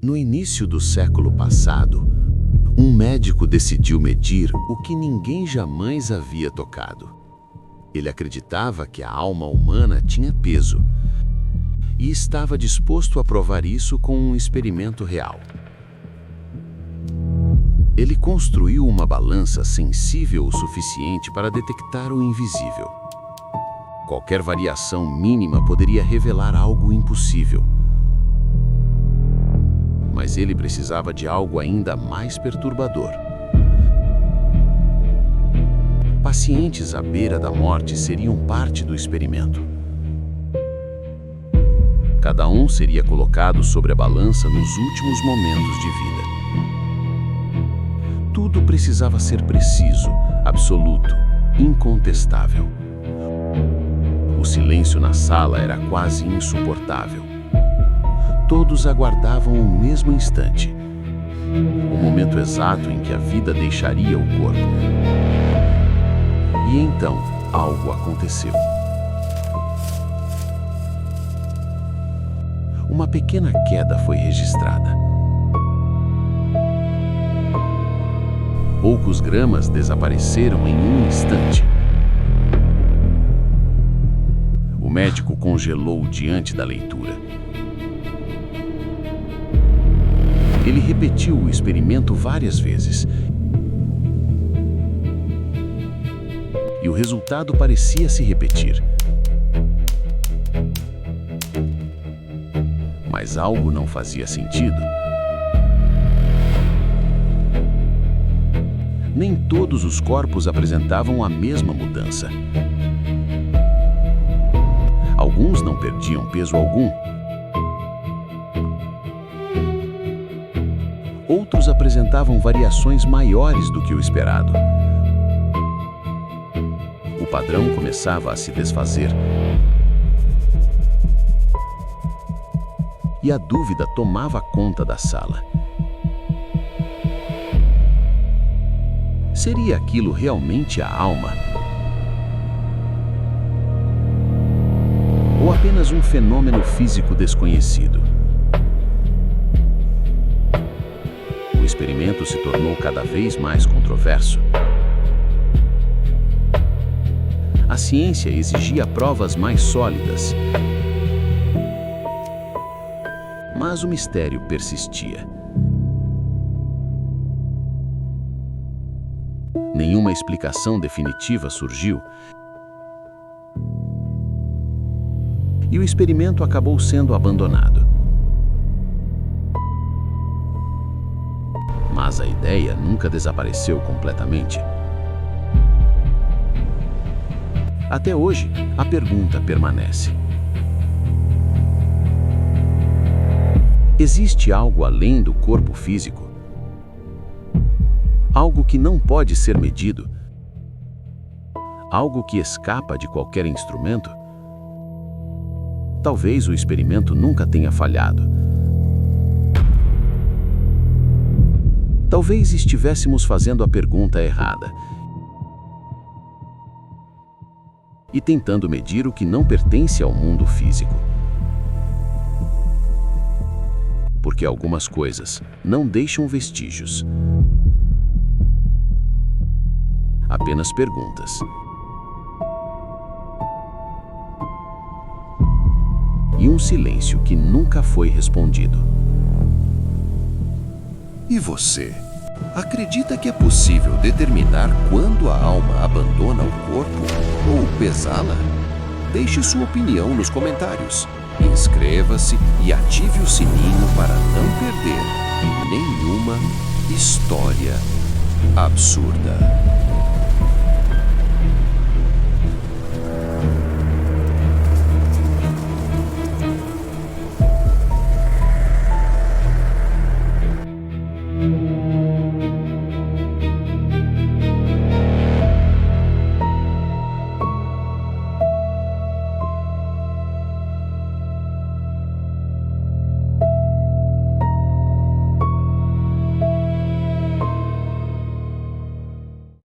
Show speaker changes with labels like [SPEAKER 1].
[SPEAKER 1] No início do século passado, um médico decidiu medir o que ninguém jamais havia tocado. Ele acreditava que a alma humana tinha peso e estava disposto a provar isso com um experimento real. Ele construiu uma balança sensível o suficiente para detectar o invisível. Qualquer variação mínima poderia revelar algo impossível. Mas ele precisava de algo ainda mais perturbador. Pacientes à beira da morte seriam parte do experimento. Cada um seria colocado sobre a balança nos últimos momentos de vida. Tudo precisava ser preciso, absoluto, incontestável. O silêncio na sala era quase insuportável. Todos aguardavam o mesmo instante, o momento exato em que a vida deixaria o corpo. E então, algo aconteceu. Uma pequena queda foi registrada. Poucos gramas desapareceram em um instante. O médico congelou diante da leitura. Ele repetiu o experimento várias vezes. E o resultado parecia se repetir. Mas algo não fazia sentido. Nem todos os corpos apresentavam a mesma mudança. Alguns não perdiam peso algum. Outros apresentavam variações maiores do que o esperado. O padrão começava a se desfazer. E a dúvida tomava conta da sala. Seria aquilo realmente a alma? Ou apenas um fenômeno físico desconhecido? O experimento se tornou cada vez mais controverso. A ciência exigia provas mais sólidas. Mas o mistério persistia. Nenhuma explicação definitiva surgiu. E o experimento acabou sendo abandonado. Mas a ideia nunca desapareceu completamente. Até hoje, a pergunta permanece. Existe algo além do corpo físico? Algo que não pode ser medido? Algo que escapa de qualquer instrumento? Talvez o experimento nunca tenha falhado. Talvez estivéssemos fazendo a pergunta errada e tentando medir o que não pertence ao mundo físico. Porque algumas coisas não deixam vestígios. Apenas perguntas. E um silêncio que nunca foi respondido.
[SPEAKER 2] E você? Acredita que é possível determinar quando a alma abandona o corpo ou pesá-la? Deixe sua opinião nos comentários. Inscreva-se e ative o sininho para não perder nenhuma história absurda.